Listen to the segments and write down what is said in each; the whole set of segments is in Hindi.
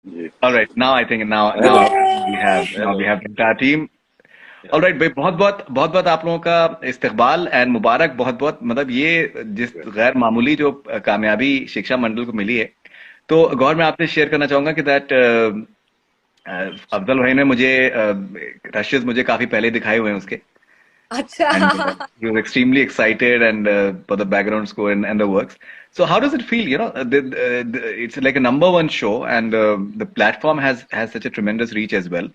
Ji. All right, now I think now hello. we have the entire team. या। All right भाई, बहुत बहुत आप लोगों का इस्तकबाल एंड मुबारक, बहुत बहुत, मतलब ये जिस गैर मामूली जो कामयाबी शिक्षा मंडल को मिली है, तो गौर मैं आपसे शेयर करना चाहूंगा कि दैट अफजल भाई ने मुझे रशेस मुझे काफी पहले दिखाए हुए हैं उसके, अच्छा। and he was extremely excited and for the background score and the works. So how does it feel? It's like a number one show, and the platform has such a tremendous reach as well,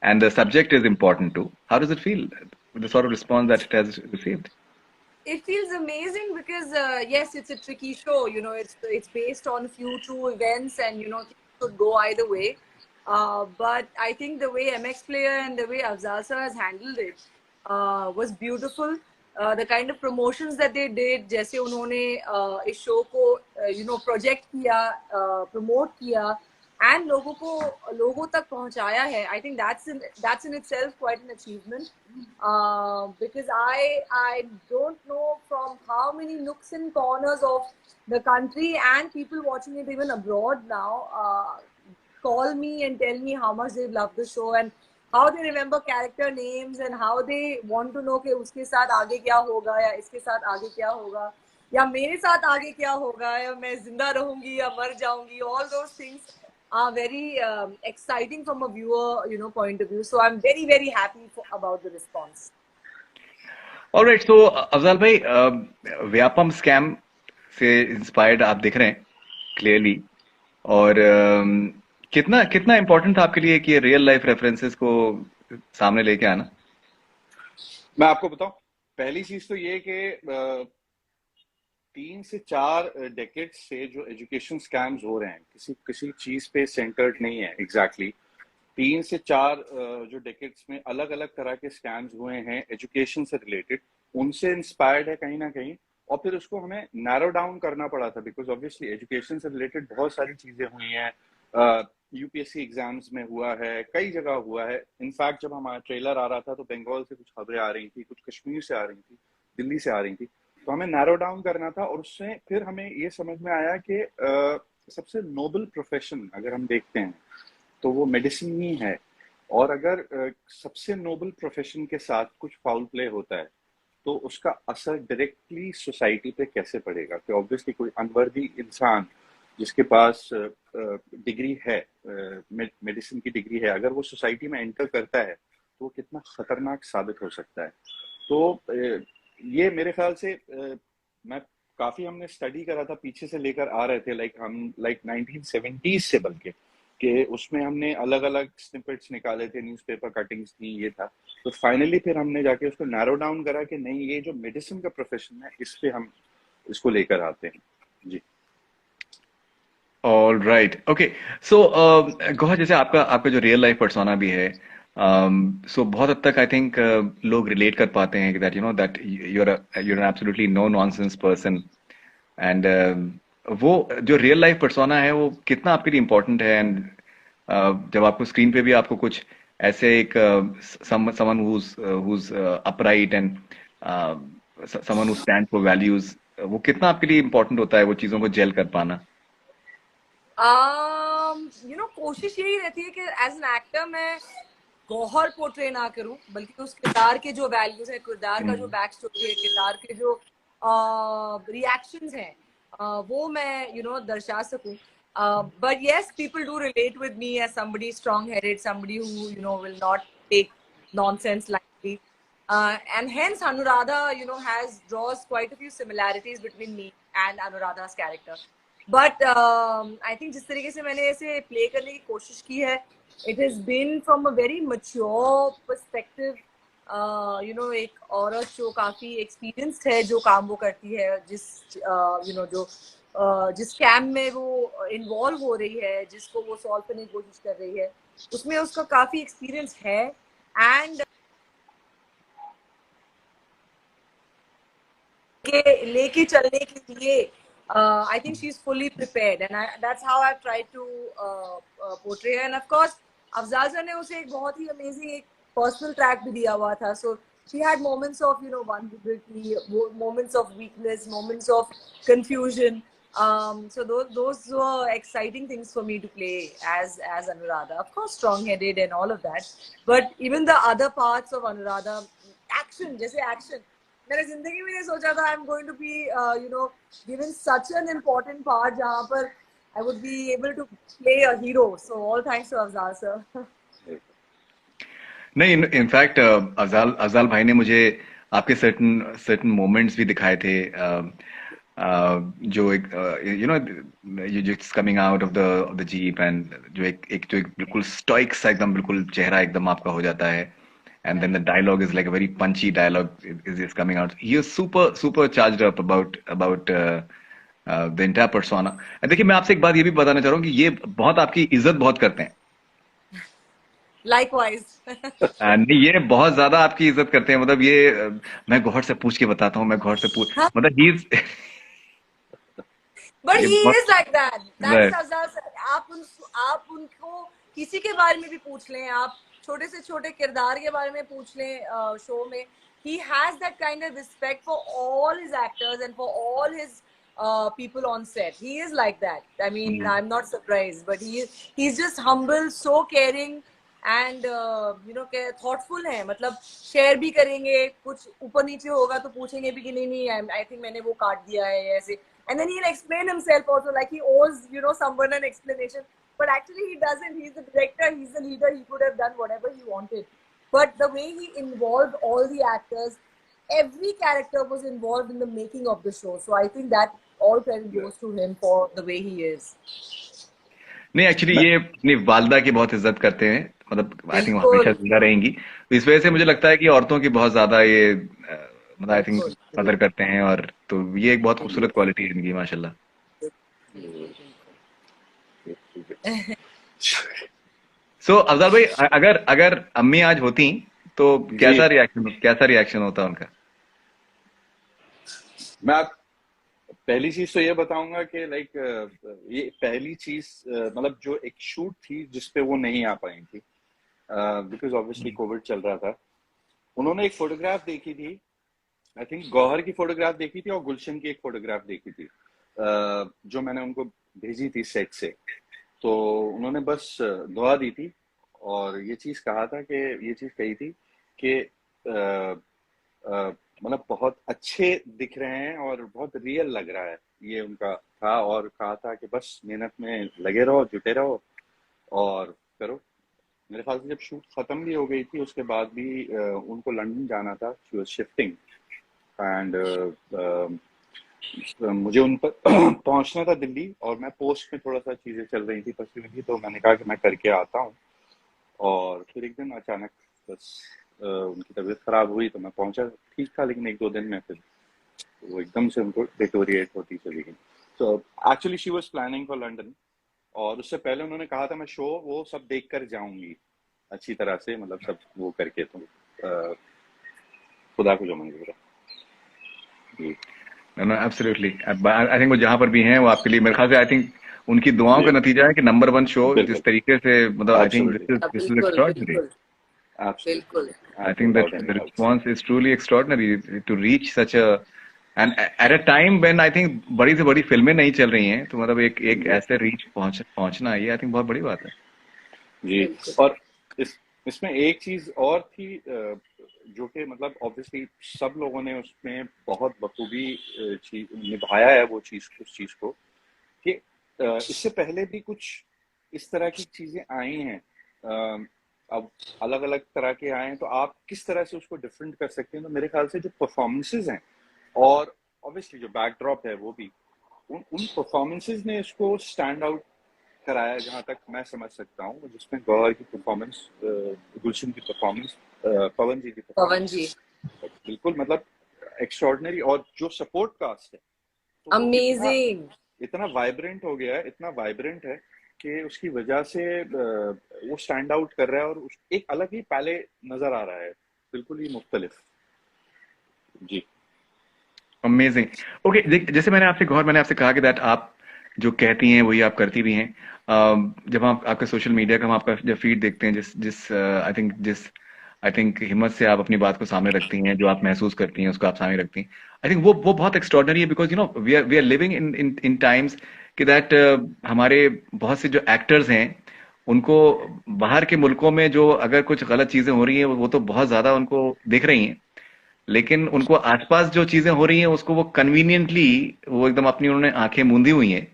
and the subject is important too. How does it feel? The sort of response that it has received. It feels amazing because yes, it's a tricky show. It's based on few true events, and things could go either way. But I think the way MX Player and the way Afzal sir has handled it was beautiful. The kind of promotions that they did, जैसे उन्होंने इस show को project किया, promote किया, and लोगों तक पहुंचाया है. I think that's in itself quite an achievement. Because I don't know from how many nooks and corners of the country and people watching it even abroad now call me and tell me how much they love the show and how they remember character names and how they want to know कि उसके साथ आगे क्या होगा या इसके साथ आगे क्या होगा या मेरे साथ आगे क्या होगा या मैं जिंदा रहूंगी या मर जाऊंगी. All those things are very exciting from a viewer point of view. So I'm very very happy about the response. All right, so Afzal भाई, व्यापम स्कैम से इंस्पायर्ड आप दिख रहे हैं क्लियरली, और कितना कितना इम्पोर्टेंट था आपके लिए कि रियल लाइफ रेफरेंसेस को सामने लेके आना? मैं आपको बताऊं, पहली चीज तो ये कि 3 से 4 डेकेड से जो एजुकेशन स्कैम्स हो रहे हैं किसी किसी चीज पे सेंटर्ड नहीं है एग्जैक्टली। 3 से 4 जो डेकेड्स में अलग अलग तरह के स्कैम्स हुए हैं एजुकेशन से रिलेटेड, उनसे इंस्पायर्ड है कहीं ना कहीं। और फिर उसको हमें नैरो डाउन करना पड़ा था बिकॉज ऑब्वियसली एजुकेशन से रिलेटेड बहुत सारी चीजें हुई हैं। यूपीएससी एग्जाम्स में हुआ है, कई जगह हुआ है। इनफैक्ट जब हमारा ट्रेलर आ रहा था तो बंगाल से कुछ खबरें आ रही थी, कुछ कश्मीर से आ रही थी, दिल्ली से आ रही थी। तो हमें नैरो डाउन करना था और उससे फिर हमें ये समझ में आया कि सबसे नोबल प्रोफेशन अगर हम देखते हैं तो वो मेडिसिन ही है। और अगर सबसे नोबल प्रोफेशन के साथ कुछ फाउल प्ले होता है तो उसका असर डायरेक्टली सोसाइटी पे कैसे पड़ेगा। तो ऑब्वियसली कोई अनवर्दी इंसान जिसके पास डिग्री है, मेडिसिन की डिग्री है, अगर वो सोसाइटी में एंटर करता है तो वो कितना खतरनाक साबित हो सकता है। तो ये मेरे ख्याल से मैं काफी हमने स्टडी करा था, पीछे से लेकर आ रहे थे, लाइक 1970s से, बल्कि कि उसमें हमने अलग अलग स्निपेट्स निकाले थे, न्यूज़पेपर कटिंग्स थी, ये था। तो फाइनली फिर हमने जाके उसको नैरो डाउन करा कि नहीं, ये जो मेडिसिन का प्रोफेशन है इस पे हम इसको लेकर आते हैं। जी। All right, okay. So Gauhar, जैसे आपका आपका जो रियल लाइफ पर्सोना भी है, सो बहुत हद तक आई थिंक लोग रिलेट कर पाते हैं कि that that you're an absolutely no nonsense person, and वो जो रियल लाइफ पर्सोना है वो कितना आपके लिए इम्पोर्टेंट है, एंड जब आपको स्क्रीन पे भी आपको कुछ ऐसे एक someone who's upright and someone who stands for values, वो कितना आपके लिए इम्पोर्टेंट होता है वो चीजों को जेल कर पाना? कोशिश यही रहती है कि एज एन एक्टर मैं गौहर पोर्ट्रे ना करूं, बल्कि उस किरदार के जो वैल्यूज है, किरदार का जो बैक स्टोरी है, किरदार के जो रिएक्शंस हैं, वो मैं दर्शा सकूं. But yes, people do relate with me as somebody strong-headed, somebody who will not take nonsense lightly. And hence Anuradha has draws quite a few similarities between me and Anuradha's character. But I think जिस तरीके से मैंने ऐसे प्ले करने की कोशिश की है, it has been from a very mature perspective. एक औरत जो काफी एक्सपीरियंस्ड है जो काम वो करती है, जिस कैम्प में वो इन्वॉल्व हो रही है, जिसको वो सॉल्व करने की कोशिश कर रही है, उसमें उसका काफी एक्सपीरियंस है. एंड लेके चलने के लिए I think she's fully prepared, and that's how I've tried to portray her. And of course, Afzal sir ने उसे एक बहुत ही amazing एक personal track भी दिया हुआ था. So she had moments of vulnerability, moments of weakness, moments of confusion. So those were exciting things for me to play as Anuradha. Of course, strong-headed and all of that. But even the other parts of Anuradha, action, जैसे action. मैंने जिंदगी में नहीं सोचा था I'm going to be given such an important part जहाँ पर I would be able to play a hero. So all thanks to Afzal sir. नहीं, इनफैक्ट अफजाल भाई ने मुझे आपके सर्टन मोमेंट्स भी दिखाए थे, जो एक you know you just coming out of the jeep, and जो एक बिल्कुल स्टोइक सा एकदम बिल्कुल चेहरा एकदम आपका हो जाता है, and then the dialogue is like a very punchy dialogue is coming out. He is super charged up about the entire persona. देखिए, मैं आपसे एक बात ये भी बताना चाह रहा हूँ कि ये बहुत आपकी इज्जत बहुत करते हैं. Likewise. नहीं, ये बहुत ज्यादा आपकी इज्जत करते हैं. मतलब ये मैं गौहर से पूछ के बताता हूँ, मैं गौहर से पूछ, मतलब he is But he is like that. That's Right. Afzal sir. आप उनको किसी के बारे में भी पूछ लें, आप छोटे से छोटे किरदार के बारे में पूछ लें शो में. He has that kind of respect for all his actors and for all his people on set. He is like that. I mean, I'm not surprised, but he's just humble, so caring. And thoughtful है. मतलब शेयर भी करेंगे, कुछ ऊपर नीचे होगा तो पूछेंगे भी कि नहीं आई थिंक मैंने वो काट दिया है ऐसे, and then he will explain himself also like he owes someone an explanation, but actually he doesn't. He is the director, he is the leader, he could have done whatever he wanted, but the way he involved all the actors, every character was involved in the making of the show, so I think that all credit goes to him for the way he is. नहीं, एक्चुअली ये अपनी वालदा की बहुत इज्जत करते हैं, मतलब आई थिंक हमेशा जिंदा रहेंगी. तो इस वजह से मुझे लगता है कि औरतों की बहुत ज्यादा ये मतलब आई थिंक कदर करते हैं, और तो ये एक बहुत खूबसूरत क्वालिटी है इनकी, माशाल्लाह. सो अफजाल भाई, अगर अम्मी आज होती तो कैसा रिएक्शन होता उनका? मैं आप पहली चीज तो ये बताऊंगा कि लाइक ये पहली चीज मतलब जो एक शूट थी जिसपे वो नहीं आ पाई थी बिकॉज ऑब्वियसली कोविड चल रहा था. उन्होंने एक फोटोग्राफ देखी थी, आई थिंक गौहर की फोटोग्राफ देखी थी और गुलशन की एक फोटोग्राफ देखी थी जो मैंने उनको भेजी थी सेट से. तो उन्होंने बस दुआ दी थी और ये चीज कही थी कि मतलब बहुत अच्छे दिख रहे हैं और बहुत रियल लग रहा है, ये उनका था. और कहा था कि बस मेहनत में लगे रहो, जुटे रहो और करो. मेरे ख्याल से जब शूट खत्म भी हो गई थी उसके बाद भी उनको लंदन जाना था, शी वाज शिफ्टिंग, एंड मुझे उन पर पहुंचना था दिल्ली, और मैं पोस्ट में थोड़ा सा चीजें चल रही थी, फंसी हुई थी, तो मैंने कहा कि मैं करके आता हूँ. और फिर एक दिन अचानक बस उनकी तबीयत खराब हुई तो मैं पहुंचा, ठीक था, लेकिन 1-2 दिन में फिर वो एकदम से उनको डिटोरिएट होती चली गई. तो actually she was planning for London, और उससे पहले उन्होंने कहा था मैं शो वो सब देख कर जाऊंगी अच्छी तरह से, मतलब सब वो करके, तो खुदा को जो मंजूर है. No, absolutely. आई थिंक वो जहां पर भी हैं वो आपके लिए, मेरे ख्याल से आई थिंक उनकी दुआओं का नतीजा है कि नंबर 1 शो जिस तरीके से, मतलब I think this is extraordinary. बिल्कुल. I think that the response is truly extraordinary to reach such a, and at a time when I think बड़ी से बड़ी फिल्में नहीं चल रही हैं, तो मतलब एक ऐसे रीच पहुंचना, ये आई थिंक बहुत बड़ी बात है जी. और इसमें एक चीज और थी जो कि मतलब ऑब्वियसली सब लोगों ने उसमें बहुत बखूबी निभाया है वो चीज, उस चीज को, कि इससे पहले भी कुछ इस तरह की चीजें आई हैं, अब अलग अलग तरह के आए हैं, तो आप किस तरह से उसको डिफरेंट कर सकते हैं. तो मेरे ख्याल से जो परफॉर्मेंसेज हैं और ऑब्वियसली जो बैकड्रॉप है वो भी, उन परफॉर्मेंसेज ने इसको स्टैंड आउट कराया जहां तक मैं समझ सकता हूँ, जिसमें गौहर की परफॉर्मेंस, गुलशन की परफॉर्मेंस, पवन जी की परफॉर्मेंस, बिल्कुल मतलब एक्स्ट्राऑर्डिनरी. और जो सपोर्ट कास्ट है तो अमेजिंग, इतना वाइब्रेंट हो गया है, इतना वाइब्रेंट है कि उसकी वजह से वो स्टैंड आउट कर रहा है और एक अलग ही पहले नजर आ रहा है, बिल्कुल ही मुख्तलिफ. जी, अमेजिंग. ओके, जैसे मैंने आपसे कहा कि दैट आप जो कहती हैं वही आप करती भी हैं. जब आप आपका सोशल मीडिया का हम आपका जब फीड देखते हैं, जिस आई थिंक जिस आई थिंक हिम्मत से आप अपनी बात को सामने रखती हैं, जो आप महसूस करती हैं उसको आप सामने रखती हैं। आई थिंक वो बहुत एक्स्ट्रॉर्डनरी है, because we are living in in in times कि दैट हमारे बहुत से जो एक्टर्स हैं उनको बाहर के मुल्कों में जो अगर कुछ गलत चीजें हो रही हैं वो तो बहुत ज्यादा उनको दिख रही हैं, लेकिन उनको आसपास जो चीजें हो रही हैं उसको वो कन्वीनियंटली वो एकदम अपनी उन्होंने आंखें मूंदी हुई हैं।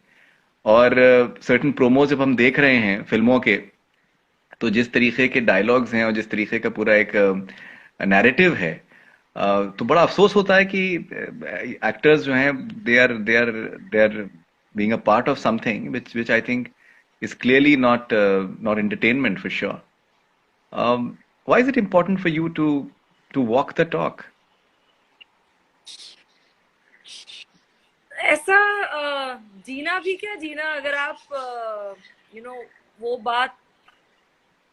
और सर्टन प्रोमो जब हम देख रहे हैं फिल्मों के, तो जिस तरीके के डायलॉग्स हैं और जिस तरीके का पूरा एक नैरेटिव है, तो बड़ा अफसोस होता है कि एक्टर्स जो हैं they are being a part of something which I think is clearly not entertainment for sure. Why is it important for you to walk the talk? ऐसा जीना भी क्या जीना, अगर आप वो बात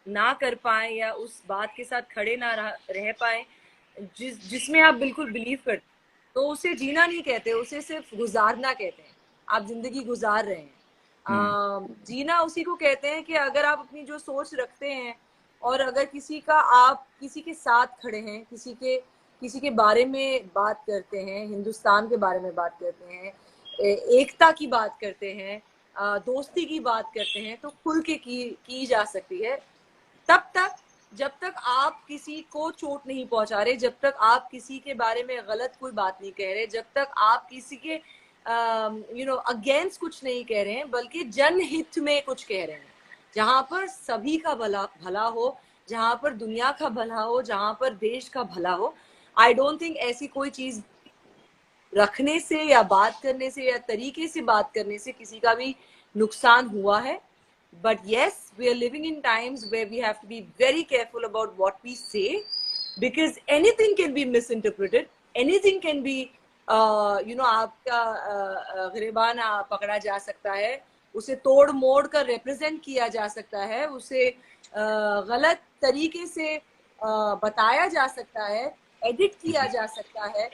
ना कर पाए या उस बात के साथ खड़े ना रह पाए जिसमें आप बिल्कुल बिलीव करते, तो उसे जीना नहीं कहते, उसे सिर्फ गुजारना कहते हैं। आप जिंदगी गुजार रहे हैं। जीना उसी को कहते हैं कि अगर आप अपनी जो सोच रखते हैं और अगर आप किसी के साथ खड़े हैं, किसी के बारे में बात करते हैं, हिंदुस्तान के बारे में बात करते हैं, एकता की बात करते हैं, दोस्ती की बात करते हैं, तो खुल के की जा सकती है। तब तक जब तक आप किसी को चोट नहीं पहुंचा रहे, जब तक आप किसी के बारे में गलत कोई बात नहीं कह रहे, जब तक आप किसी के अगेंस्ट कुछ नहीं कह रहे हैं, बल्कि जनहित में कुछ कह रहे हैं, जहां पर सभी का भला हो, जहां पर दुनिया का भला हो, जहां पर देश का भला हो। आई डोंट थिंक ऐसी कोई चीज रखने से या बात करने से या तरीके से बात करने से किसी का भी नुकसान हुआ है। But yes, we are living in times where we have to be very careful about what we say, because anything can be misinterpreted, anything can be आपका गिरबान पकड़ा जा सकता है, उसे तोड़ मोड़ कर रिप्रेजेंट किया जा सकता है, उसे गलत तरीके से बताया जा सकता है, एडिट किया जा सकता है।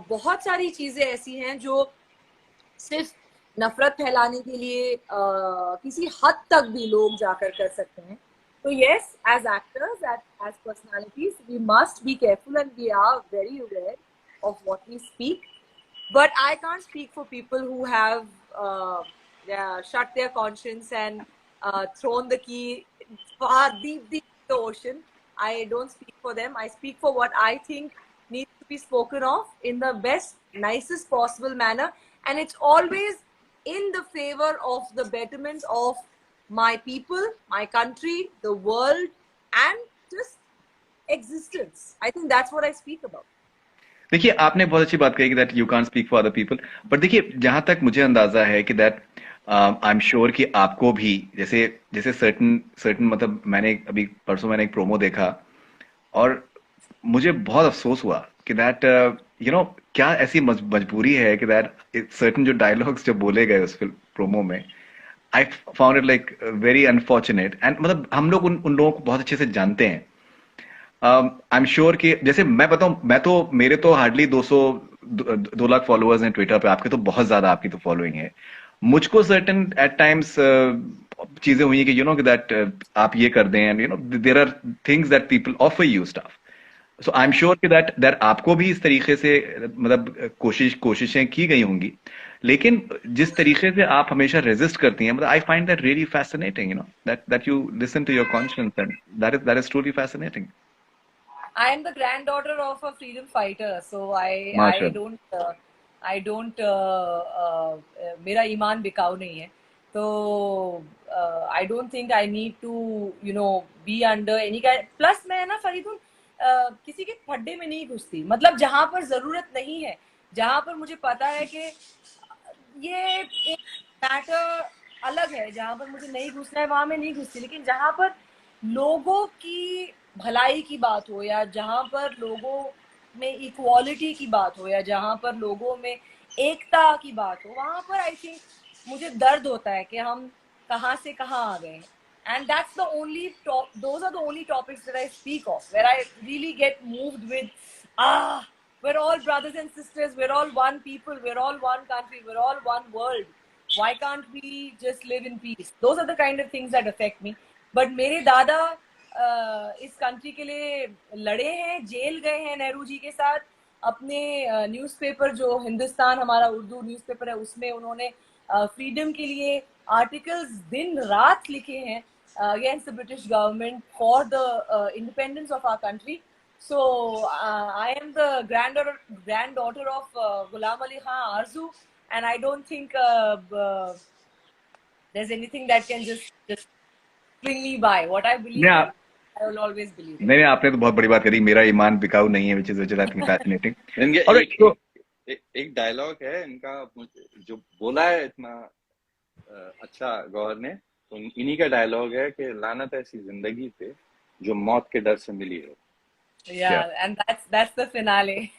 बहुत सारी चीजें ऐसी हैं जो सिर्फ नफरत फैलाने के लिए किसी हद तक भी लोग जाकर कर सकते हैं। तो yes, as actors, as personalities, we must be careful and we are very aware of what we speak, but I can't speak for people who have shut their conscience and thrown the key far deep the ocean. I don't speak for them. I speak for what I think needs to be spoken of in the best, nicest possible manner, and it's always in the favor of the betterment of my people, my country, the world, and just existence. I think that's what I speak about. देखिए, आपने बहुत अच्छी बात कही कि that you can't speak for other people, but देखिए जहां तक मुझे अंदाजा है कि दैट आई एम श्योर कि आपको भी जैसे जैसे सर्टन सर्टन मतलब अभी परसों मैंने एक प्रोमो देखा और मुझे बहुत अफसोस हुआ कि दैट क्या ऐसी मजबूरी है कि दैट सर्टन जो डायलॉग्स जो बोले गए उस प्रोमो में, I found it like very unfortunate. And मतलब हम लोग उन लोगों को बहुत अच्छे से जानते हैं। आई एम श्योर कि जैसे मैं बताऊं, मेरे तो हार्डली 2 लाख फॉलोअर्स हैं ट्विटर पे, आपके तो बहुत ज्यादा आपकी तो फॉलोइंग है। मुझको सर्टन एट टाइम्स चीजें हुई कि कि दैट आप ये कर दें, and there are things that people offer you stuff. So I am sure कि दैट आपको भी इस तरीके से मतलब कोशिशें की गई होंगी, लेकिन जिस तरीके से आप हमेशा रेजिस्ट करती हैं, मतलब I find that really fascinating, that you listen to your conscience, and that is truly fascinating. I am the granddaughter of a freedom fighter, so I don't मेरा ईमान बिकाऊ नहीं है, तो I don't think I need to be under any kind. Plus मैं ना फरीदुल किसी के खड्डे में नहीं घुसती, मतलब जहां पर जरूरत नहीं है, जहां पर मुझे पता है कि ये एक मैटर अलग है, जहां पर मुझे नहीं घुसना है वहां मैं नहीं घुसती, लेकिन जहां पर लोगों की भलाई की बात हो, या जहां पर लोगों में इक्वालिटी की बात हो, या जहां पर लोगों में एकता की बात हो, वहां पर आई थिंक मुझे दर्द होता है कि हम कहां से कहां आ गए। And that's those are the only topics that I speak of, where I really get moved with, we're all brothers and sisters, we're all one people, we're all one country, we're all one world. Why can't we just live in peace? Those are the kind of things that affect me. But मेरे दादा इस कंट्री के लिए लड़े हैं, जेल गए हैं नेहरू जी के साथ, अपने न्यूज़पेपर जो हिंदुस्तान हमारा उर्दू न्यूज़पेपर है उसमें उन्होंने फ्रीडम के लिए आर्टिकल्स दिन रात लिखे हैं against the British government for the independence of our country. So I am the granddaughter of Ghulam Ali Khan Arzu, and I don't think there's anything that can just bring me by. What I believe नहीं in, I will always believe in. नहीं, आपने तो बहुत बड़ी बात करी, मेरा ईमान बिकाऊ नहीं है, which is I think fascinating. इनके Alright, so एक डायलॉग है इनका जो बोला है इतना अच्छा गौर ने, तो इन्हीं का डायलॉग है कि लानत ऐसी जिंदगी पे जो मौत के डर से मिली हो. Yeah, and that's the finale.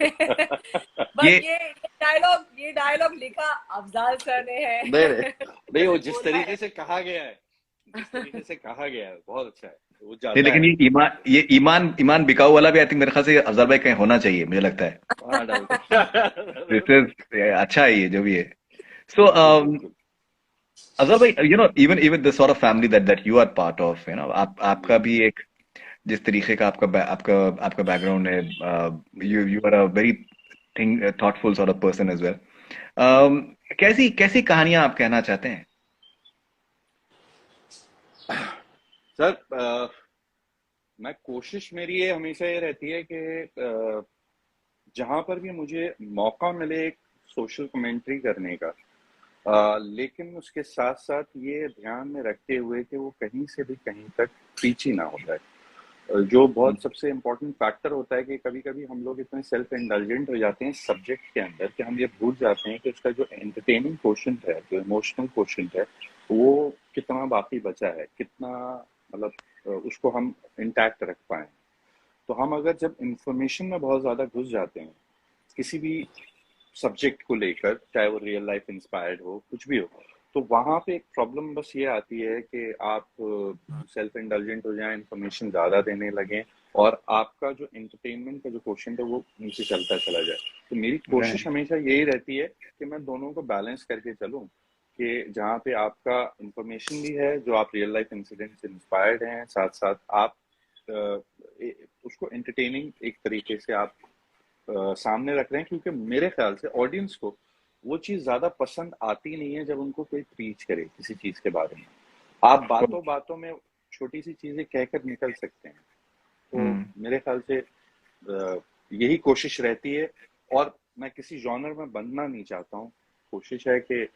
But ये डायलॉग लिखा अफजाल सर ने है. नहीं वो जिस तरीके से कहा गया है, बहुत अच्छा है वो जाता नहीं, लेकिन है. ये ईमान बिकाऊ वाला भी आई थिंक मेरे ख्याल से अफजल भाई कहीं होना चाहिए, मुझे लगता है. दिस इज अच्छा है ये जो भी है. सो अफजल भाई, even the sort of family that you are part of, आपका भी एक जिस तरीके का आपका बैकग्राउंड है, you are a very thoughtful sort of person as well. कैसी कहानियां आप कहना चाहते हैं? सर मैं कोशिश मेरी ये हमेशा ये रहती है कि जहां पर भी मुझे मौका मिले एक सोशल कमेंट्री करने का, लेकिन उसके साथ साथ ये ध्यान में रखते हुए कि वो कहीं से भी कहीं तक प्रीची ना हो जाए. जो बहुत सबसे इम्पोर्टेंट फैक्टर होता है कि कभी कभी हम लोग इतने सेल्फ इंडल्जेंट हो जाते हैं सब्जेक्ट के अंदर कि हम ये भूल जाते हैं कि उसका जो एंटरटेनिंग क्वोशंट है, जो इमोशनल क्वोशंट है, वो कितना बाकी बचा है, कितना मतलब उसको हम इंटैक्ट रख पाए. तो हम अगर जब इंफॉर्मेशन में बहुत ज़्यादा घुस जाते हैं किसी भी सब्जेक्ट को लेकर, चाहे वो रियल लाइफ इंस्पायर्ड हो, कुछ भी हो, तो वहाँ पे एक प्रॉब्लम बस ये आती है कि आप सेल्फ इंडल्जेंट हो जाएं, इंफॉर्मेशन ज़्यादा देने लगें और आपका जो एंटरटेनमेंट का जो क्वेश्चन है वो नीचे चलता चला जाए. तो मेरी कोशिश हमेशा यही रहती है कि मैं दोनों को बैलेंस करके चलूँ कि जहाँ पे आपका इंफॉर्मेशन भी है, जो आप रियल लाइफ इंसिडेंट से इंस्पायर्ड हैं, साथ साथ आप उसको एंटरटेनिंग एक तरीके से आप सामने रख रहे हैं, क्योंकि मेरे ख्याल से ऑडियंस को वो चीज ज्यादा पसंद आती नहीं है जब उनको कोई प्रीच करे किसी चीज के बारे में. आप बातों बातों में छोटी सी चीजें कहकर निकल सकते हैं. तो मेरे ख्याल से यही कोशिश रहती है, और मैं किसी जॉनर में बंधना नहीं चाहता हूँ. कोशिश है कि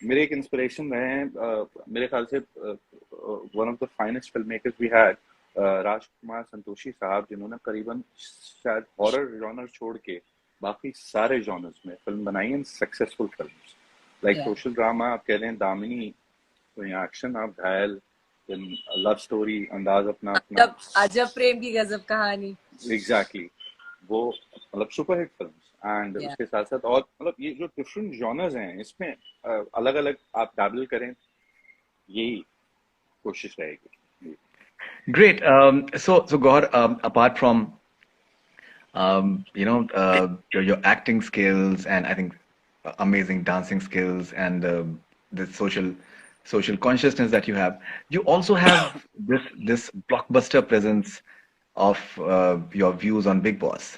मेरे एक इंस्पिरेशन रहे हैं, मेरे ख्याल से one of the finest film makers we had, Rajkumar Santoshi sahab, जिन्होंने करीबन शायद हॉरर जॉनर छोड़ के बाकी सारे जॉनर्स में फिल्म बनाई हैं, successful films like social drama आप कह रहे हैं, दामिनी, तो यहाँ एक्शन आप घायल, लव स्टोरी, अंदाज अपना अपना, अजब प्रेम की गजब कहानी, एग्जैक्टली वो मतलब सुपरहिट फिल्म्स. एंड उसके साथ साथ और मतलब ये जो डिफरेंट जॉनर्स हैं इसमें अलग अलग आप डैबल करें, यही कोशिश रहेगी. Great. So Gaur, apart from your acting skills and I think amazing dancing skills and the social consciousness that you have, you also have this blockbuster presence of your views on Big Boss.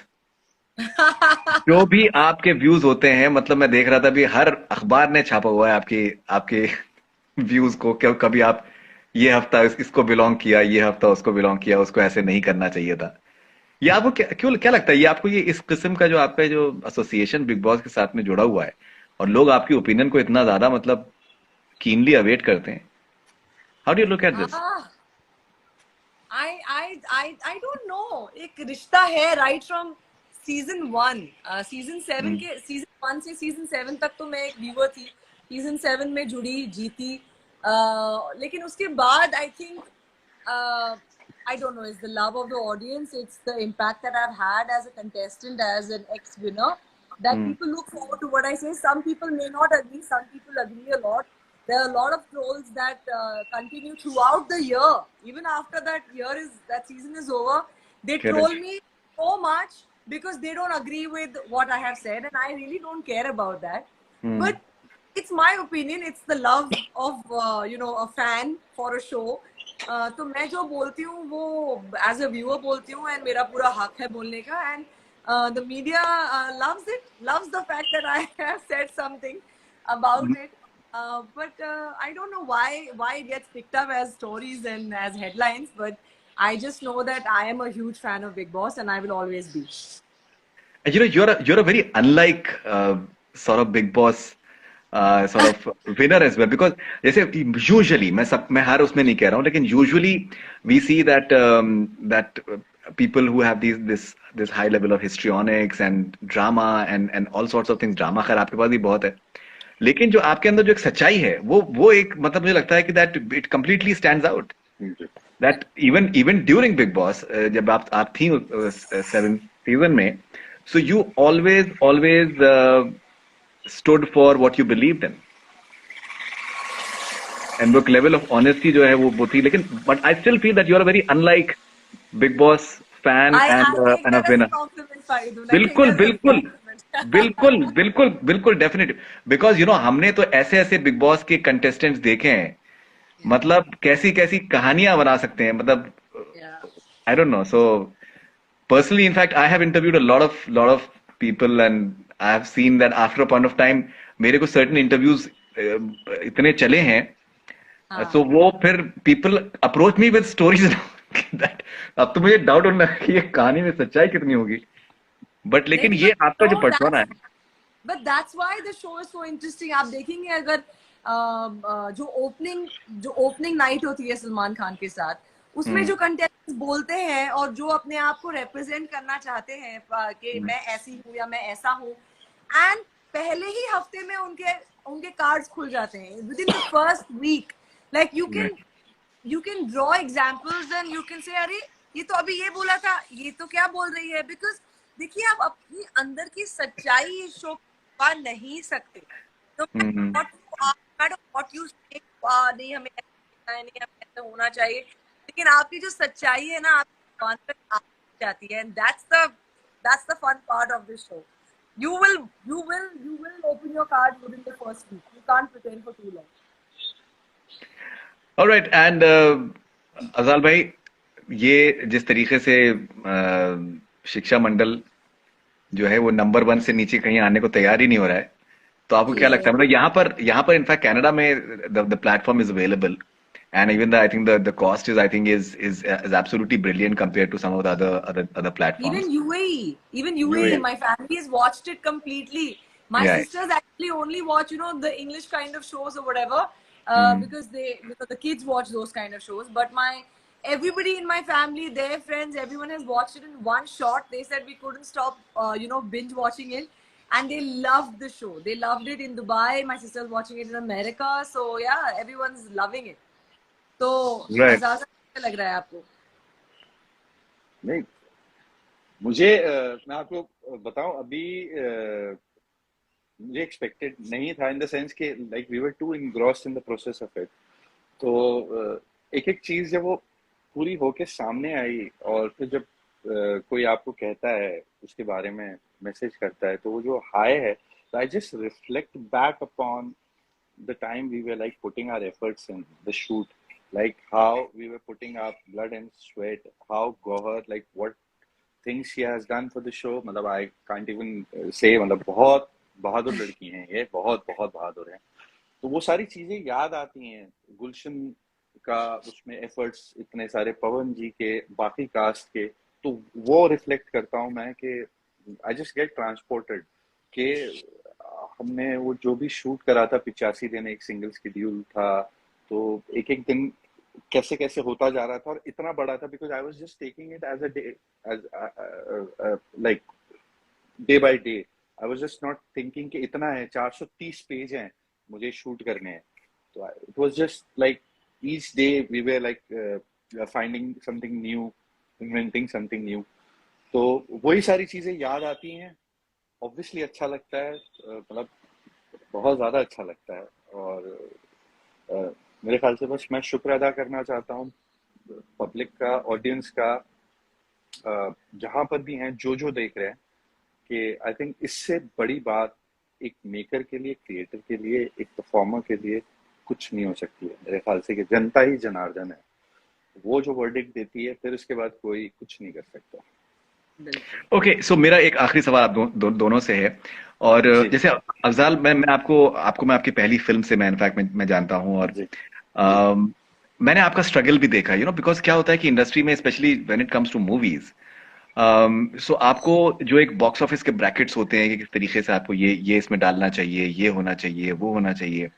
जो भी आपके व्यूज होते हैं, मतलब मैं देख रहा था भी हर अखबार ने छापा हुआ है आपके व्यूज को. कभी आप ये हफ्ता इसको बिलोंग किया, ये हफ्ता उसको बिलोंग किया, उसको ऐसे नहीं करना चाहिए था. ये आपको क्या लगता है, ये आपको ये इस किस्म का जो आपका जो एसोसिएशन बिग बॉस के साथ में जुड़ा हुआ है और लोग आपकी ओपिनियन को इतना ज्यादा मतलब कीनली अवेट करते हैं, how do you look at this? I don't know. एक रिश्ता है राइट फ्रॉम सीजन 1, सीजन 7 के सीजन 1 से सीजन 7 तक तो मैं एक व्यूअर थी. सीजन 7 में जुड़ी, जीती, लेकिन उसके बाद I think I don't know, it's the love of the audience, it's the impact that I've had as a contestant, as an ex-winner, that people look forward to what I say. Some people may not agree, some people agree a lot. There are a lot of trolls that continue throughout the year, even after that season is over. They troll me so much because they don't agree with what I have said, and I really don't care about that. But it's my opinion. It's the love of a fan for a show, तो मैं जो बोलती हूँ वो एज अ व्यूअर बोलती हूँ, एंड मेरा पूरा हक है बोलने का, and the media loves the fact that I have said something about it. But I don't know why it gets picked up as stories and as headlines, but I just know that I am a huge fan of Big Boss and I will always be. And you're a very unlike sort of Big Boss sort of winner as well, because जैसे usually मैं हर उसमें नहीं कह रहा हूँ, लेकिन usually we see that people who have this high level of histrionics and drama and all sorts of things, drama खैर आपके पास भी बहुत है, लेकिन जो आपके अंदर जो एक सच्चाई है वो एक मतलब मुझे लगता है कि that it completely stands out. That even during Big Boss, जब आप थी 7th season में, so you always stood for what you believed in, and वो level of honesty जो है वो थी, लेकिन but I still feel that you are a very unlike Big Boss fan and I take and a that as a winner. compliment, Faridun. I take बिल्कुल that as a बिल्कुल compliment. बिल्कुल बिल्कुल बिल्कुल डेफिनेटली, बिकॉज हमने तो ऐसे ऐसे बिग बॉस के कंटेस्टेंट्स देखे हैं, मतलब कैसी कैसी कहानियां बना सकते हैं, मतलब Yeah. I don't know. So personally, in fact, I have interviewed a lot of people, and I have seen that after a point of time मेरे को certain interviews इतने चले हैं, हाँ. so वो फिर people approach me with stories that अब तो मुझे डाउट होने लगा कि ये कहानी में सच्चाई कितनी होगी, बट लेकिन नहीं, ये but आपका जो no, पर्सोना है. that's why the show is so interesting. आप देखेंगे अगर जो ओपनिंग नाइट होती है सलमान खान के साथ, उसमें जो कंटेस्टेंट्स बोलते हैं और जो अपने आप को रिप्रेजेंट करना चाहते हैं कि मैं ऐसी हूँ या मैं ऐसा हूँ, एंड पहले ही हफ्ते में उनके उनके कार्ड्स खुल जाते हैं with in the first week. Like you can draw examples and you can say अरे ये तो अभी ये बोला था, ये तो क्या बोल रही है, बिकॉज देखिए आप अपनी अंदर की सच्चाई इस शो पा नहीं सकते. तो what you say, नहीं हमें ऐसा है, नहीं हमें ऐसा होना चाहिए, लेकिन आपकी जो सच्चाई है ना आपकी जुबान पे आ जाती है, and that's the fun part of this show. You will open your cards within the first week. You can't pretend for too long. Alright, and अजाल भाई, ये जिस तरीके से शिक्षा मंडल जो है वो नंबर 1 से नीचे कहीं आने को तैयार ही नहीं हो रहा है, तो आपको क्या लगता है, मतलब यहाँ पर इनफैक्ट कनाडा में the platform is available, and even I think the cost is, I think, is absolutely brilliant compared to some of the other platforms. Even UAE, my family has watched it completely. My Yeah. sisters actually only watch, the English kind of shows or whatever, because the kids watch those kind of shows. But everybody in my family, their friends, everyone has watched it in one shot. They said we couldn't stop, binge watching it, and they loved the show. They loved it in Dubai. My sister's watching it in America. So yeah, everyone's loving it. तो Right. ऐसा क्या लग रहा है आपको? नहीं, मुझे मैं आपको बताऊं, अभी मुझे एक्सपेक्टेड नहीं था, इन द सेंस कि like we were too engrossed in the process of it. तो एक एक चीज जब वो पूरी होके सामने आई और फिर जब कोई आपको कहता है उसके बारे में मैसेज करता है, तो वो जो हाई है, I just reflect back upon the time we were like putting our efforts in the shoot, like how we were putting our blood and sweat, how Gohar, like what things she has done for the show, मतलब I can't even say, मतलब बहुत बहादुर लड़की हैं ये, बहुत बहुत बहादुर हैं. तो वो सारी चीजें याद आती हैं, गुलशन का उसमें एफर्ट्स इतने सारे, पवन जी के, बाकी कास्ट के, तो वो रिफ्लेक्ट करता हूँ मैं कि आई जस्ट गेट ट्रांसपोर्टेड कि हमने वो जो भी शूट करा था 85 दिन एक सिंगल शेड्यूल था, तो एक एक दिन कैसे कैसे होता जा रहा था और इतना बड़ा था, because I was just taking it as a day, as like day by day. I was just not thinking कि इतना है, 430 पेज हैं मुझे शूट करने हैं. तो it was just like each day we were like finding something new, inventing something new. तो वही सारी चीजें याद आती हैं. ऑब्वियसली अच्छा लगता है, मतलब बहुत ज़्यादा अच्छा लगता है. और मेरे ख्याल से बस मैं शुक्र अदा करना चाहता हूँ पब्लिक का, ऑडियंस का, जहाँ पर भी हैं, जो देख रहे हैं, कि आई थिंक इससे बड़ी बात एक मेकर के लिए, क्रिएटर के लिए, एक परफॉर्मर के लिए कुछ नहीं हो सकती है. मेरे ख्याल से कि जनता ही जनार्दन है. वो जो वर्डिक्ट देती है, फिर उसके बाद कोई कुछ नहीं कर सकता। ओके, सो मेरा एक आखिरी सवाल आप दोनों से है। और जी जैसे अफजाल, मैं आपको मैं आपकी पहली फिल्म से मैं इनफैक्ट मैं जानता हूँ, और जी जी मैंने आपका स्ट्रगल भी देखा, बिकॉज क्या होता है कि इंडस्ट्री में specially when it comes to movies, so आपको जो एक बॉक्स ऑफिस के ब्रैकेट्स होते हैं कि किस तरीके से आपको ये इसमें डालना चाहिए, ये होना चाहिए, वो होना चाहिए,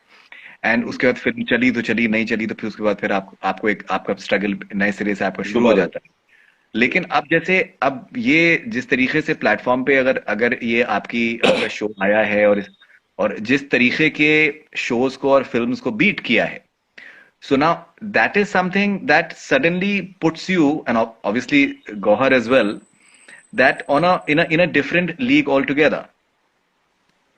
एंड उसके बाद फिल्म चली तो चली, नहीं चली तो फिर उसके बाद फिर आपको एक आपका स्ट्रगल नए सिरे से आपका शुरू हो दोबारा। जाता है। जी लेकिन अब ये जिस तरीके से प्लेटफॉर्म पे अगर अगर ये आपका शो आया है, और जिस तरीके के शोज को और फिल्म्स को बीट किया है, so now that is something that suddenly puts you, and obviously Gohar as well, that on a in a different league altogether.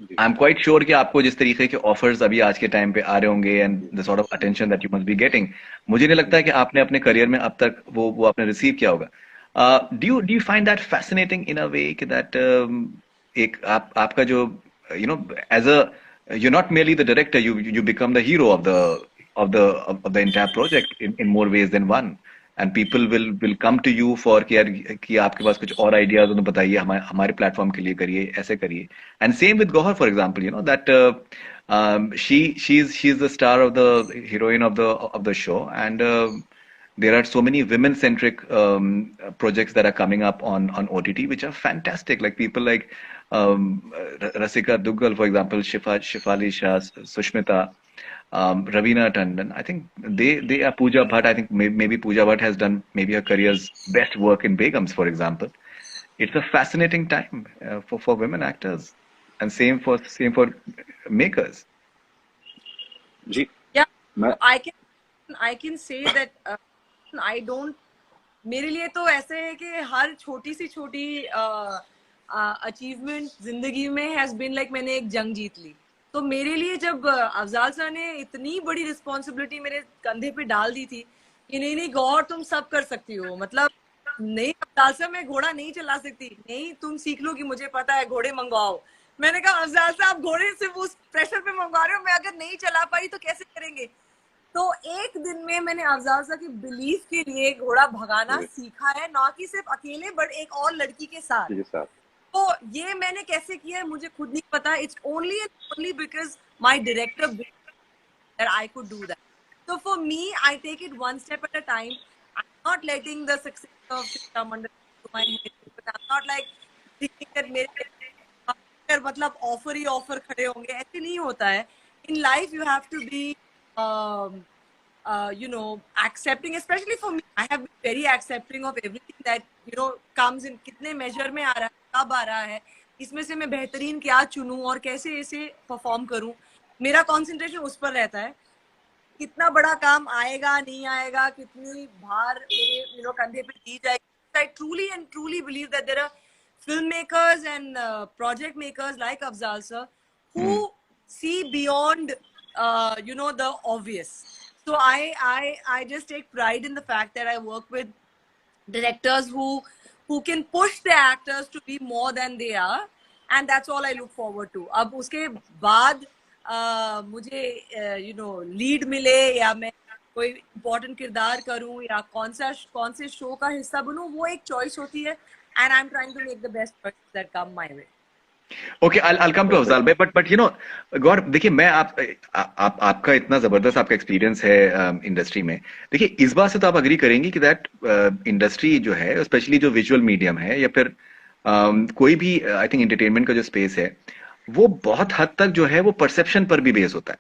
Ji I'm quite sure कि आपको जिस तरीके के ऑफर्स अभी आज के टाइम पे आ रहे होंगे, and the sort of attention that you must be getting, मुझे नहीं लगता है कि आपने अपने करियर में अब तक वो आपने रिसीव किया होगा। Do you find that fascinating in a way कि दैट एक आपका जो as a, you're not merely the director, you become the hero of the entire project in more ways than one, and people will come to you for कि यार कि आपके पास कुछ और आइडियाज हो तो बताइए, हमारे प्लेटफॉर्म के लिए करिए, ऐसे करिए। And same with Gauhar, for example, that she's the star of the heroine of the show, and there are so many women centric projects that are coming up on OTT which are fantastic, like people like Rasika Duggal, for example, Shifali Shah, Sushmita, Ravina Tandon. I think they are Pooja Bhatt. I think maybe Pooja Bhatt has done maybe her career's best work in Begums, for example. It's a fascinating time for women actors, and same for makers. जी Yeah, मैं I can say that I don't, मेरे लिए तो ऐसे है कि हर छोटी सी छोटी अचीवमेंट जिंदगी में हैज बीन लाइक मैंने एक जंग जीत ली। तो मेरे लिए जब अफजाल सर ने इतनी बड़ी रिस्पॉन्सिबिलिटी मेरे कंधे पे डाल दी थी कि नहीं नहीं गौर तुम सब कर सकती हो, मतलब नहीं अफजाल सर मैं घोड़ा नहीं चला सकती, नहीं तुम सीख लो कि मुझे पता है, घोड़े मंगवाओ। मैंने कहा अफजाल सर आप घोड़े सिर्फ उस प्रेशर पे मंगवा रहे हो, मैं अगर नहीं चला पाई तो कैसे करेंगे। तो एक दिन में मैंने अफजाल सर की बिलीफ के लिए घोड़ा भगाना सीखा है, ना कि सिर्फ अकेले बट एक और लड़की के साथ। जी साहब तो ये मैंने कैसे किया है मुझे खुद नहीं पता। It's only because my director that I could do that. So for me, I take it one step at a time. I'm not letting the success of it come under to my head. But I'm not like thinking that मेरे मतलब ऑफर ही ऑफर खड़े होंगे, ऐसे नहीं होता है। In life, you have to be, accepting. Especially for me, I have been very accepting of everything that comes in. कितने measure में आ रहा है, कब आ रहा है, इसमें से मैं बेहतरीन क्या चुनूं और कैसे इसे परफॉर्म करूं। मेरा कंसंट्रेशन उस पर रहता है, कितना बड़ा काम आएगा नहीं आएगा, कितनी भार मेरे कंधे पे दी जाएगी। I truly believe that there are filmmakers and project makers like Afzal sir who see beyond the obvious. So I just take pride in the fact that I work with directors who can push the actors to be more than they are, and that's all I look forward to. अब उसके बाद मुझे लीड मिले या मैं कोई इम्पोर्टेंट किरदार करूं या कौन से शो का हिस्सा बनूं, वो एक चॉइस होती है, and I'm trying to make the best choices that come my way. Okay, I'll come to Afzal bhai, but गौर देखिए, मैं आपका इतना जबरदस्त आपका एक्सपीरियंस है इंडस्ट्री में। देखिए, इस बात से तो आप अग्री करेंगे कि दैट इंडस्ट्री जो है, स्पेशली जो विजुअल मीडियम है या फिर कोई भी आई थिंक एंटरटेनमेंट का जो स्पेस है, वो बहुत हद तक जो है वो परसेप्शन पर भी बेस होता है।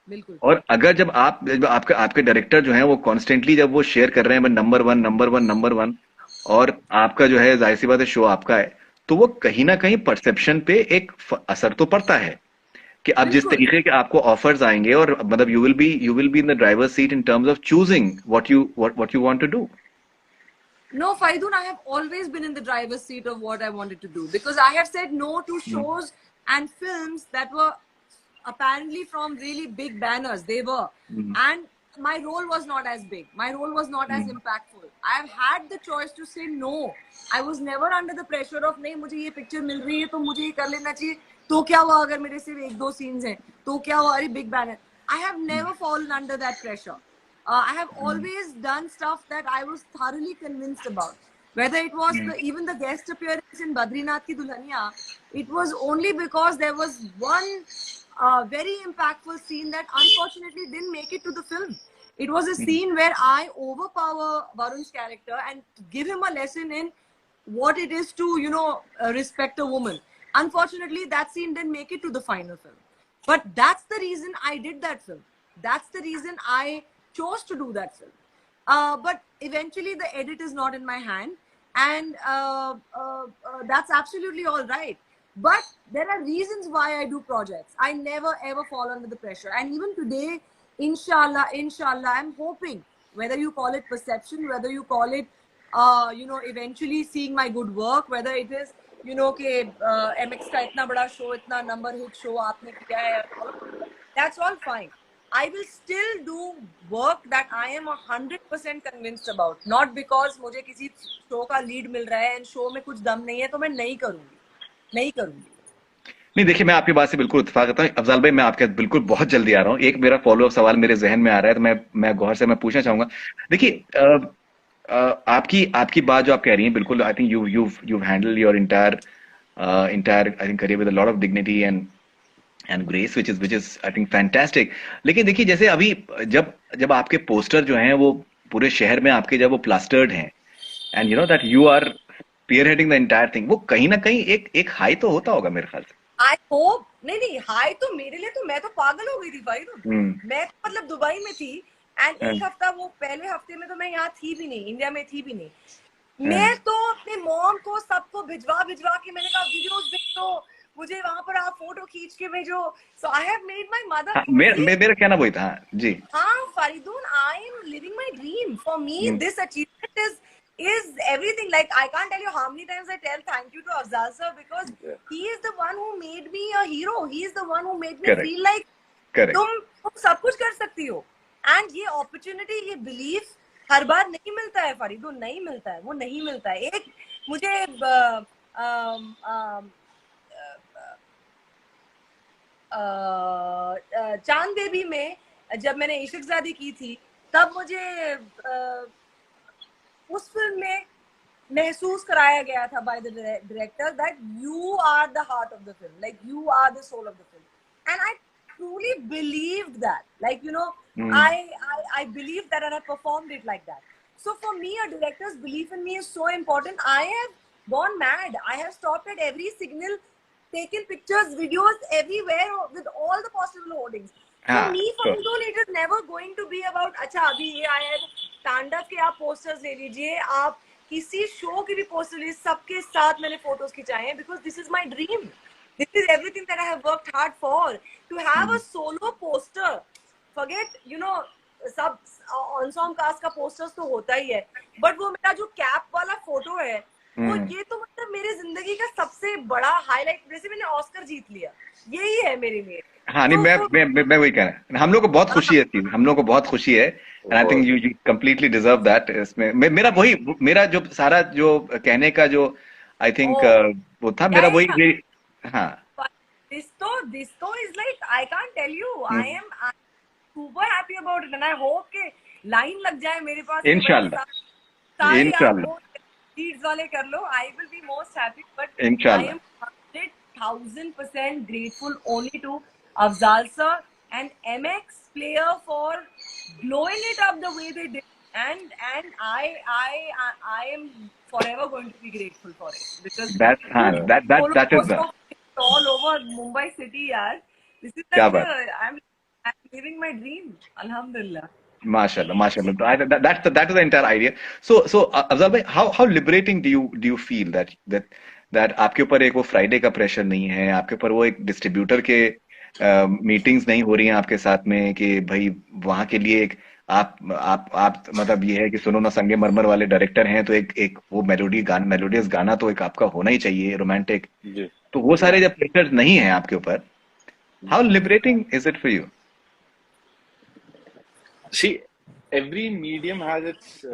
बिल्कुल। और अगर जब आपके डायरेक्टर जो है वो कॉन्स्टेंटली जब वो शेयर कर रहे हैं नंबर वन, और आपका जो है जाहिर सी बात है शो आपका है, तो वो कहीं ना कहीं परसेप्शन पे एक असर तो पड़ता है कि अब जिस तरीके के आपको ऑफर्स आएंगे, और मतलब you will be in the driver's seat in terms of choosing what you want to do. No, Faidun, I have always been in the driver's seat of what I wanted to do, because I have said no to shows and films that were apparently from really big banners. They were. And my role was not as big. My role was not as impactful. I have had the choice to say no. I was never under the pressure of नहीं मुझे ये पिक्चर मिल रही है तो मुझे ये कर लेना चाहिए, तो क्या हुआ अगर मेरे सिर्फ 1-2 सीन्स हैं, तो क्या हुआ, अरे big banner. I have never fallen under that pressure. I have always done stuff that I was thoroughly convinced about. Whether it was even the guest appearance in Badrinath Ki Dulhania, it was only because there was one very impactful scene that unfortunately didn't make it to the film. It was a scene where I overpower Varun's character and give him a lesson in what it is to, you know, respect a woman. Unfortunately, that scene didn't make it to the final film. But that's the reason I did that film. That's the reason I chose to do that film. But eventually, the edit is not in my hand, and that's absolutely all right. But there are reasons why I do projects. I never ever fall under the pressure. And even today, inshallah, I'm hoping, whether you call it perception, whether you call it, you know, eventually seeing my good work, whether it is, you know, कि MX का इतना बड़ा show, इतना number hit show आपने किया है, that's all fine. I will still do work that I am 100% convinced about. Not because मुझे किसी show का lead मिल रहा है and show में कुछ दम नहीं है तो मैं नहीं करूँगी. नहीं, देखिए, मैं आपकी बात से बिल्कुल इत्तेफाक करता हूँ अफजाल भाई। मैं आपके बिल्कुल बहुत जल्दी आ रहा हूँ। एक मेरा फॉलो अप सवाल मेरे जहन में आ रहा है, तो मैं गौर से मैं पूछना चाहूंगा। देखिए, आपकी बात जो आप कह रही हैं, बिल्कुल, I think you handle your entire I think career with a lot of dignity and grace, which is I think fantastic। लेकिन देखिए, जैसे अभी जब आपके पोस्टर जो हैं वो पूरे शहर में आपके जब वो प्लास्टर्ड हैं, and you know that you are spearheading the entire thing, वो कहीं ना कहीं एक हाई तो होता होगा मेरे ख्याल से। I hope नहीं हाई तो मेरे लिए तो मैं तो पागल हो गई थी भाई। तो मैं तो मतलब दुबई में थी एंड एक हफ्ता, वो पहले हफ्ते में तो मैं यहाँ थी भी नहीं, इंडिया में थी भी नहीं। मैं तो अपने मॉम को सबको भिजवा के मैंने कहा वीडियोस भेजो मुझे, वहां पर आप फोटो खींच के भेजो। So I have made my mother. मेरा कहना वही था जी। हाँ Faridoon, I am living my dream. For me this achievement is everything. Like, I can't tell you how many times I tell thank you to Afzal sir, because he is the one who made me a hero. He is the one who made me feel like तुम सब कुछ कर सकती हो। एंड ये अपॉर्चुनिटी, ये बिलीफ हर बार नहीं मिलता है फरीदून, नहीं मिलता है, वो नहीं मिलता है। एक मुझे चांद बेबी में जब मैंने इश्कज़ादी की थी, तब मुझे उस फिल्म में महसूस कराया गया था by the director that you are the heart of the film, like you are the soul of the film. And I truly believed that, like, you know, I believed that and I performed it like that. So for me, a director's belief in me is so important. I have gone mad. I have stopped at every signal, taken pictures, videos everywhere with all the possible hoardings. For me, it is never going to be about, अच्छा अभी ये आया है तांडव के आप posters ले लीजिए, आप किसी show के भी posters लीजिए, सबके साथ मैंने photos खिंचाए हैं, because this is my dream. This is everything that I have worked hard for. To have a solo poster, forget, you know, सब ensemble cast का posters तो होता ही है, but वो मेरा जो कैप वाला फोटो है, वो ये तो मतलब मेरे जिंदगी का सबसे बड़ा हाईलाइट। जैसे मैंने ऑस्कर जीत लिया, यही है मेरे लिए। हाँ, नहीं, मैं वही कह रहा हूँ, हम लोग को बहुत खुशी है, हम लोग को बहुत खुशी है, and I think you completely deserve that. इसमें मेरा जो सारा जो कहने का जो आई थिंक वो था मेरा वही। हाँ, this is like, I can't tell you, I'm super happy about it, and I hope के लाइन लग जाए मेरे पास इंशाल्लाह, लीड्स वाले कर लो, I will be most happy, but I am 100,000% grateful only to Afzal sir and MX Player for blowing it up the way they did, and I am forever going to be grateful for it, because that is the all over Mumbai city, yaar. This is like I'm living my dream, alhamdulillah. Mashallah. That is the entire idea. So Afzal bhai, how liberating do you feel that आपके ऊपर एक वो फ्राइडे का प्रेशर नहीं है, आपके ऊपर वो एक डिस्ट्रीब्यूटर के मीटिंग्स नहीं हो रही हैं आपके साथ में, कि भाई वहां के लिए एक आप मतलब ये है कि सुनो ना संगे मरमर वाले डायरेक्टर हैं, तो एक वो मेलोडियस गाना तो एक आपका होना ही चाहिए, रोमांटिक। तो वो सारे जब प्रेशर नहीं है आपके ऊपर, how liberating is it for you? See, every medium has its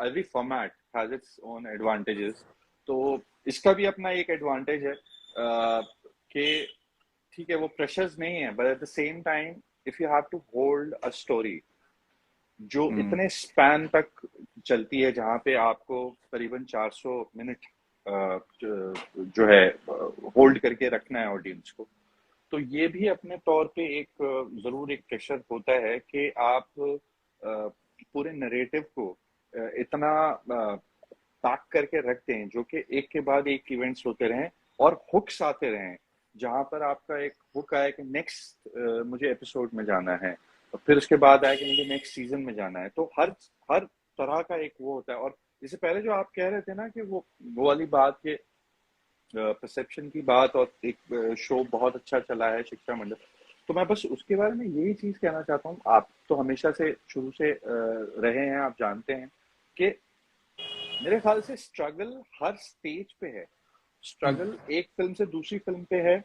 every format has its own advantages. तो इसका भी अपना एक एडवांटेज है कि ठीक है वो प्रेशर्स नहीं है, but at the same time if you have to hold a story, जो इतने स्पैन तक चलती है, जहाँ पे आपको करीबन 400 मिनट जो है होल्ड करके रखना है ऑडियंस को। तो ये भी अपने तौर पे एक जरूर एक प्रेशर होता है कि आप पूरे नरेटिव को इतना पैक करके रखते हैं जो कि एक के बाद एक इवेंट्स होते रहें और हुक्स आते रहें, जहां पर आपका एक हुक आए कि नेक्स्ट मुझे एपिसोड में जाना है, और फिर उसके बाद आए कि मुझे नेक्स्ट सीजन में जाना है। तो हर हर तरह का एक वो होता है। और इससे पहले जो आप कह रहे थे ना कि वो वाली बात के परसेप्शन की बात, और एक शो बहुत अच्छा चला है शिक्षा मंडल, तो मैं बस उसके बारे में यही चीज कहना चाहता हूँ। आप तो हमेशा से शुरू से रहे हैं, आप जानते हैं कि मेरे ख्याल से स्ट्रगल हर स्टेज पे है। स्ट्रगल एक फिल्म से दूसरी फिल्म पे है।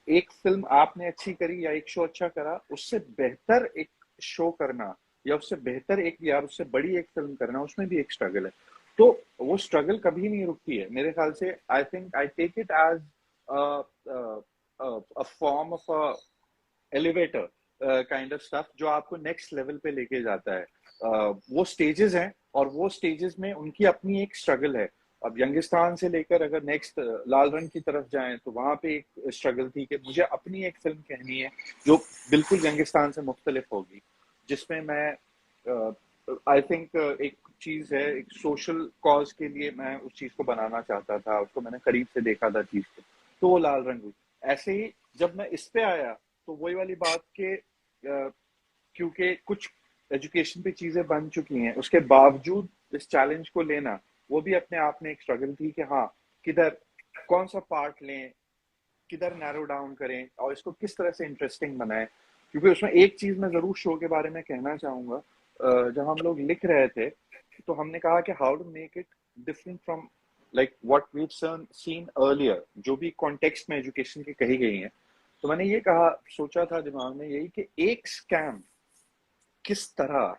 एक फिल्म आपने अच्छी करी या एक शो अच्छा करा, उससे बेहतर एक शो करना या उससे बेहतर एक या उससे बड़ी एक फिल्म करना, उसमें भी एक स्ट्रगल है। तो वो स्ट्रगल कभी नहीं रुकती है मेरे ख्याल से। I think I take it as a form of a elevator kind of stuff जो आपको नेक्स्ट लेवल पे लेके जाता है। वो स्टेजेस हैं और वो स्टेजेस में उनकी अपनी एक स्ट्रगल है। अब यंगिस्तान से लेकर अगर नेक्स्ट लाल रंग की तरफ जाएं तो वहां पे एक स्ट्रगल थी कि मुझे अपनी एक फिल्म कहनी है जो बिल्कुल यंगिस्तान से मुख्तलिफ होगी, जिसमें मैं आई थिंक एक चीज है, एक सोशल कॉज के लिए मैं उस चीज को बनाना चाहता था, उसको मैंने करीब से देखा था चीज को, तो वो लाल रंग हुई। ऐसे ही जब मैं इस पे आया तो वही वाली बात के क्योंकि कुछ एजुकेशन पे चीजें बन चुकी हैं, उसके बावजूद इस चैलेंज को लेना वो भी अपने आप में एक स्ट्रगल थी कि हाँ किधर कौन सा पार्ट लें, किधर नैरो डाउन करें और इसको किस तरह से इंटरेस्टिंग बनाएं। क्योंकि उसमें एक चीज मैं जरूर शो के बारे में कहना चाहूंगा, जब हम लोग लिख रहे थे तो हमने कहा कि how to make it different from like what we seen earlier, जो भी कॉन्टेक्स्ट में एजुकेशन की कही गई है। तो मैंने ये कहा, सोचा था दिमाग में यही कि एक स्कैम किस तरह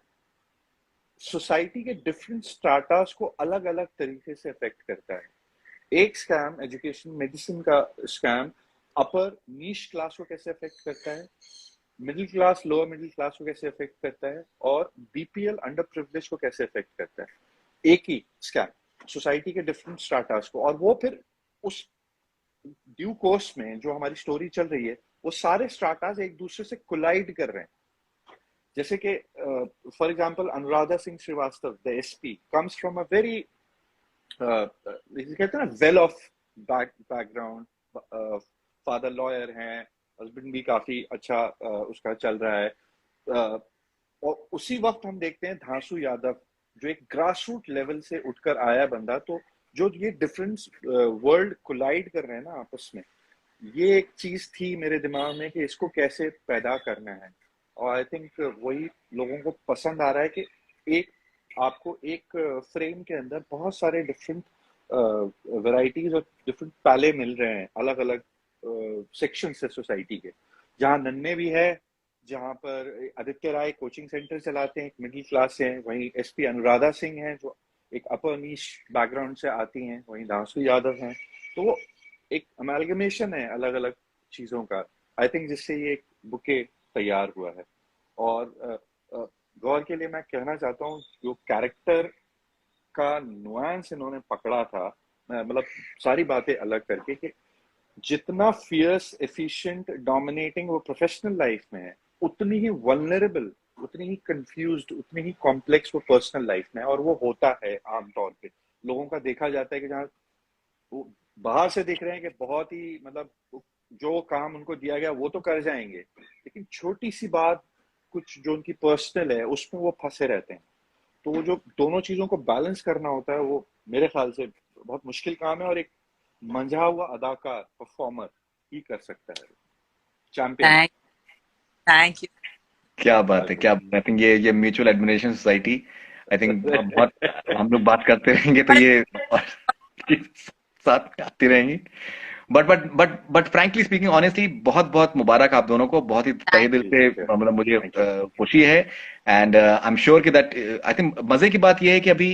सोसाइटी के डिफरेंट स्ट्राटास को अलग अलग तरीके से अफेक्ट करता है। एक स्कैम एजुकेशन मेडिसिन का स्कैम अपर नीश क्लास को कैसे अफेक्ट करता है, middle class lower middle class को कैसे अफेक्ट करता है, और बीपीएल अंडर प्रिविलेज को कैसे अफेक्ट करता है। एक ही स्कैम सोसाइटी के डिफरेंट स्ट्राटास को, और वो फिर उस ड्यू कोर्स में जो हमारी स्टोरी चल रही है वो सारे स्ट्राटास एक दूसरे से कोलाइड कर रहे हैं। जैसे कि for example Anuradha Singh Srivastava the SP comes from a very कहते हैं ना well off background, father lawyer हैं, हस्बैंड भी काफी अच्छा उसका चल रहा है। और उसी वक्त हम देखते हैं धांसू यादव जो एक ग्रास रूट लेवल से उठकर आया बंदा। तो जो ये डिफरेंट वर्ल्ड कोलाइड कर रहे हैं ना आपस में, ये एक चीज थी मेरे दिमाग में कि इसको कैसे पैदा करना है। और आई थिंक वही लोगों को पसंद आ रहा है कि एक आपको एक फ्रेम के अंदर बहुत सारे डिफरेंट वैरायटीज और डिफरेंट पैले मिल रहे हैं अलग अलग सेक्शन से सोसाइटी के, जहाँ नन्हे भी है, जहाँ पर आदित्य राय कोचिंग सेंटर चलाते हैं, एक मिडिल क्लास से हैं, वहीं एसपी अनुराधा सिंह हैं जो एक अपर नीश बैकग्राउंड से आती हैं, वहीं धांसू यादव हैं। तो वो एक अमेलगमेशन है अलग अलग चीजों का, आई थिंक, जिससे ये एक बुके तैयार हुआ है। और गौर के लिए मैं कहना चाहता हूँ जो कैरेक्टर का नुआंस इन्होंने पकड़ा था, मतलब सारी बातें अलग करके, कि जितना फियर्स एफिशिएंट डोमिनेटिंग वो प्रोफेशनल लाइफ में है, उतनी ही वल्नरेबल, उतनी ही कंफ्यूज्ड, उतनी ही कॉम्प्लेक्स वो पर्सनल लाइफ में है। और वो होता है आमतौर पे लोगों का देखा जाता है कि जहाँ वो बाहर से दिख रहे हैं कि बहुत ही मतलब जो काम उनको दिया गया वो तो कर जाएंगे, लेकिन छोटी सी बात कुछ जो उनकी पर्सनल है उसमें वो फंसे रहते हैं। तो वो जो दोनों चीजों को बैलेंस करना होता है वो मेरे ख्याल से बहुत मुश्किल काम है, और एक मंझा हुआ अदाकार परफॉर्मर ही कर सकता है। चैंपियन। Thank you. क्या बात है, क्या आई थिंक ये mutual admiration society, I think बहुत हम लोग बात करते रहेंगे तो ये साथ आती रहेंगी। बट फ्रैंकली स्पीकिंग ऑनेस्टली बहुत बहुत मुबारक आप दोनों को, बहुत ही तहे दिल से मतलब मुझे खुशी है। एंड आई एम श्योर कि दैट आई थिंक मजे की बात ये है कि अभी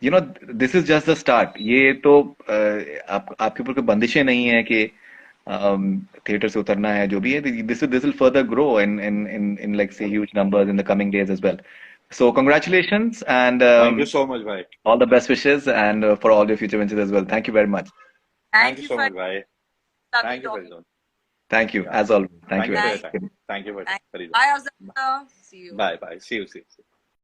you know this is just the start. ये तो आपके ऊपर कोई बंदिशें नहीं है कि थिएटर से उतरना है, जो भी है, this will further grow in like say huge numbers in the coming days as well. So congratulations and Thank you so much, bhai. all the best wishes and for all your future ventures as well. Thank you very much. Thank you so much, bhai. Thank you, talking. Farizon. Thank you, Yeah. as always. Thank Thank you you for very your much. time. Thank you, Farizon. Bye, Azhar. See you. Bye, bye. See you.